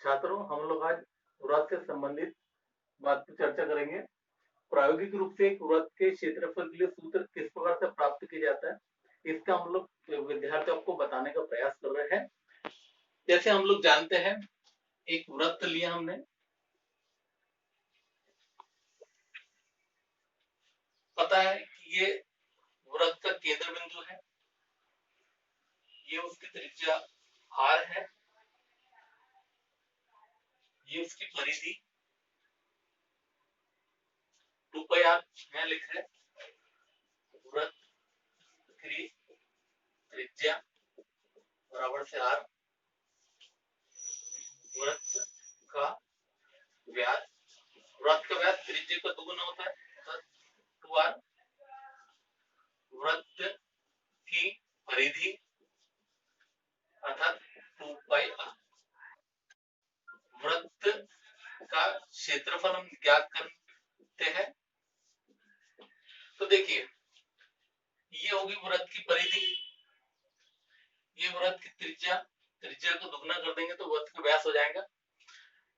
छात्रों, हम लोग आज वृत्त से संबंधित बात पर चर्चा करेंगे। प्रायोगिक रूप से एक वृत्त के क्षेत्रफल के लिए सूत्र किस प्रकार से प्राप्त किया जाता है, इसका हम लोग विद्यार्थियों को बताने का प्रयास कर रहे हैं। जैसे हम लोग जानते हैं, एक वृत्त लिया हमने, पता है कि ये वृत्त का केंद्र बिंदु है, ये उसकी त्रिज्या r है, ये उसकी परिधि 2πr में लिख रहे हैं। वृत्त की त्रिज्या बराबर से r, वृत्त का व्यास, वृत्त का व्यास त्रिज्या का दोगुना होता है, 2r, वृत्त की परिधि अर्थात 2πr, वृत्त का क्षेत्रफल हम ज्ञात करते हैं। तो देखिए, ये होगी वृत्त की परिधि, ये वृत्त की त्रिज्या, त्रिज्या को दुगना कर देंगे तो वृत्त का व्यास हो जाएगा।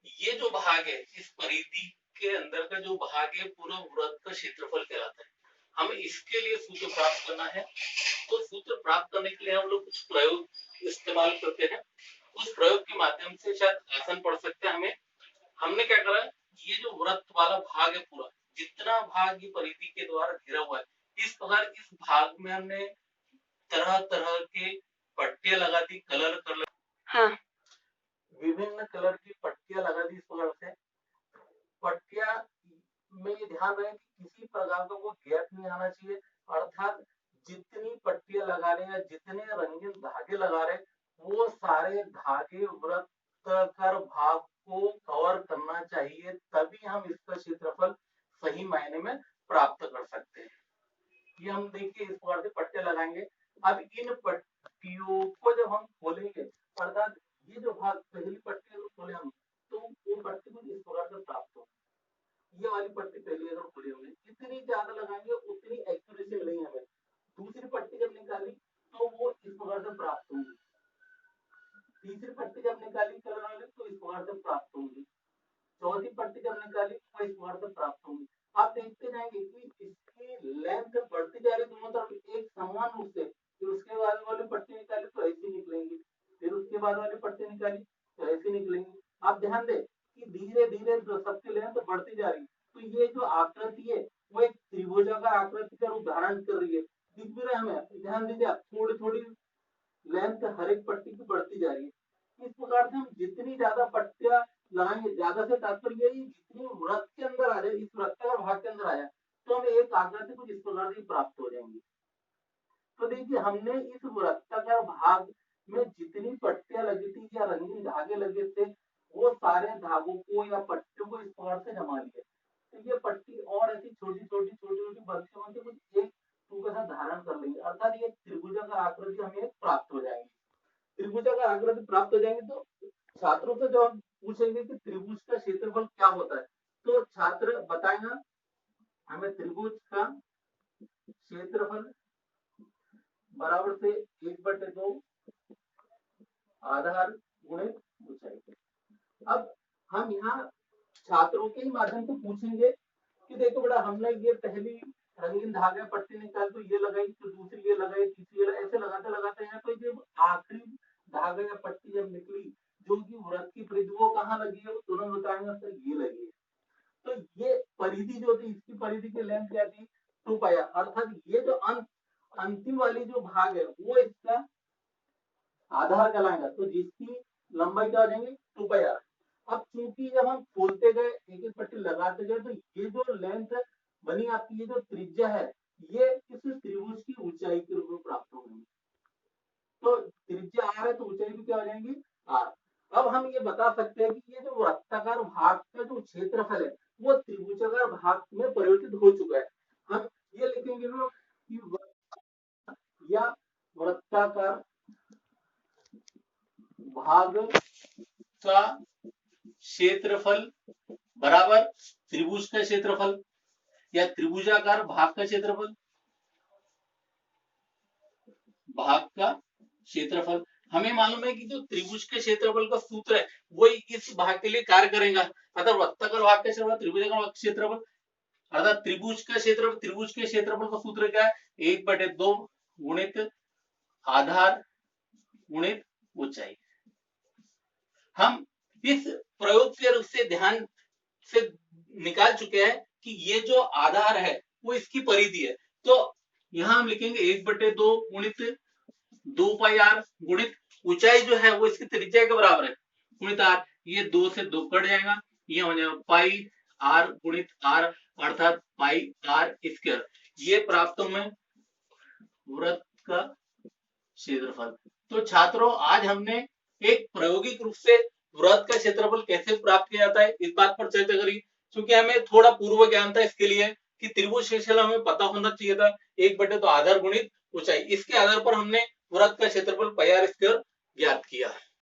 ये जो भाग है, इस परिधि के अंदर का जो भाग है, पूरा वृत्त का क्षेत्रफल कहलाता है। हमें इसके लिए सूत्र प्राप्त करना है, तो सूत्र प्राप्त करने के लिए हम लोग कुछ प्रयोग इस्तेमाल करते हैं। उस प्रयोग के माध्यम से शायद आसान पड़ सकता है हमें। हमने क्या करा, ये जो वृत्त वाला भाग है, पूरा जितना भाग ये परिधि के द्वारा घिरा हुआ है, इस प्रकार इस भाग में हमने तरह तरह के पट्टियां लगा दी, कलर हाँ, विभिन्न कलर की पट्टियां लगा दी। इस प्रकार से पट्टियां में ये ध्यान रहे कि किसी प्रकार का कोई गैप नहीं आना चाहिए, अर्थात जितनी पट्टियां लगा रहे हैं, जितने रंगीन धागे लगा रहे, वो सारे धागे वृत्ताकार भाग को कवर करना चाहिए, तभी हम इसका क्षेत्रफल सही मायने में प्राप्त कर सकते हैं। ये हम देखिए इस प्रकार से पट्टे लगाएंगे। अब इन पट्टियों को जब हम खोलेंगे, अर्थात ये जो भाग पहली पट्टी अगर खोले हम, तो वो पट्टी को इस प्रकार से प्राप्त हो, ये वाली पट्टी पहली अगर खुली होगी, जितनी ज्यादा लगाएंगे उतनी एक्यूरेसी मिलेगी हमें। दूसरी पट्टी जब निकाली तो वो इस प्रकार से प्राप्त होगी, तीसरी पट्टी जब निकाली कलर वाली तो इस प्रकार से प्राप्त होगी, चौथी पट्टी जब निकाली तो इस प्रकार से प्राप्त होगी। आप देखते जाएंगे कि इसकी लेंथ बढ़ती जा रही दोनों तरफ एक समान रूप से। फिर उसके बाद वाली पट्टी निकाली तो ऐसी निकलेंगी, फिर उसके बाद वाली पट्टी निकाली तो ऐसी निकलेंगी। आप ध्यान दें कि धीरे धीरे सबकी लेंथ बढ़ती जा रही है। तो ये जो आकृति है वो एक त्रिभुजाकार आकृति का रूप धारण कर रही है, दिख भी रहा है हमें। ध्यान दीजिए, आप थोड़ी थोड़ी लेंथ हर एक पट्टी की बढ़ती जा रही है। इस प्रकार से हम जितनी ज्यादा पट्टियां लगाएंगे, ज्यादा से तात्पर्य यही जितनी वृत्त के अंदर आ जाए, इस वृत्ताकार भाग के अंदर आ जाए, तो हमें एक आकृति कुछ इस प्रकार से प्राप्त हो जाएंगी। तो देखिए, हमने इस वृत्ताकार भाग में जितनी पट्टियां लगी थी या रंगीन धागे लगे थे, वो सारे धागों को या पट्टियों को इस प्रकार से जमा लिया। तो ये पट्टी और ऐसी छोटी छोटी छोटी छोटी बर्फियों से कुछ एक टूका सा धारण कर लेंगे, अर्थात ये त्रिभुजाकार आकृति हमें प्राप्त हो जाएगी। त्रिभुजाकार आकृति प्राप्त हो जाएंगे तो छात्रों से जो हम पूछेंगे कि त्रिभुज का क्षेत्रफल क्या होता है, तो छात्र बताएगा हमें त्रिभुज का क्षेत्रफल बराबर से 1/2 आधार गुणित ऊंचाई। अब हम यहाँ छात्रों के ही माध्यम से पूछेंगे कि देखो बेटा, हमने ये पहली रंगीन धागा पट्टी निकाल तो ये लगाई, तो दूसरी ये लगाई, तीसरी ये, ऐसे लगाते लगाते हैं तो जब आखिरी धागा या पट्टी जब निकली जो कि वृत्त की परिधि वो कहाँ लगी है, वो तुरंत बताएंगे सर ये लगी है। तो ये परिधि जो थी, इसकी परिधि की लेंथ क्या थी, 2πr, अर्थात ये जो अंतिम वाली जो भाग है वो इसका आधार कहलाएगा, तो जिसकी लंबाई क्या हो जाएंगी 2πr। अब चूंकि जब हम खोलते गए, एक एक पट्टी लगाते गए, तो ये जो लेंथ बनी आपकी, ये जो त्रिज्या है, ये इस त्रिभुज की ऊंचाई के रूप में प्राप्त हो गई। तो त्रिज्या r है तो ऊंचाई भी क्या हो जाएंगी r। अब हम ये बता सकते हैं कि ये जो वृत्ताकार भाग का जो क्षेत्रफल है वो त्रिभुजाकार भाग में परिवर्तित हो चुका है। हम ये लिखेंगे कि या वृत्ताकार भाग का क्षेत्रफल बराबर त्रिभुज का क्षेत्रफल या त्रिभुजाकार भाग का क्षेत्रफल, भाग का क्षेत्रफल। हमें मालूम है कि जो त्रिभुज के क्षेत्रफल का सूत्र है वही इस भाग के लिए कार्य करेगा, अर्थात वृत्ताकार भाग का क्षेत्रफल त्रिभुजाकार भाग का क्षेत्रफल, अर्थात त्रिभुज के क्षेत्रफल का सूत्र क्या है, 1/2 गुणित आधार गुणित ऊंचाई। हम इस प्रयोग के रूप से ध्यान से निकाल चुके हैं कि ये जो आधार है वो इसकी परिधि है, तो यहां हम लिखेंगे 1/2 गुणित 2 पाई आर गुणित ऊंचाई जो है वो इसकी त्रिज्या के बराबर है गुणित आर, ये 2 से 2 कट जाएगा, ये हो जाएगा पाई आर गुणित आर अर्थात पाई आर स्क्वायर, ये प्राप्त में वृत्त का क्षेत्रफल। तो छात्रों आज हमने एक प्रायोगिक रूप से वृत्त का क्षेत्रफल कैसे प्राप्त किया जाता है इस बात पर चर्चा करी, क्योंकि हमें थोड़ा पूर्व ज्ञान था इसके लिए कि त्रिभुज क्षेत्रफल हमें पता होना चाहिए था, 1/2 आधार गुणित ऊंचाई, इसके आधार पर हमने वृत्त का क्षेत्रफल पाई आर स्क्वायर ज्ञात किया।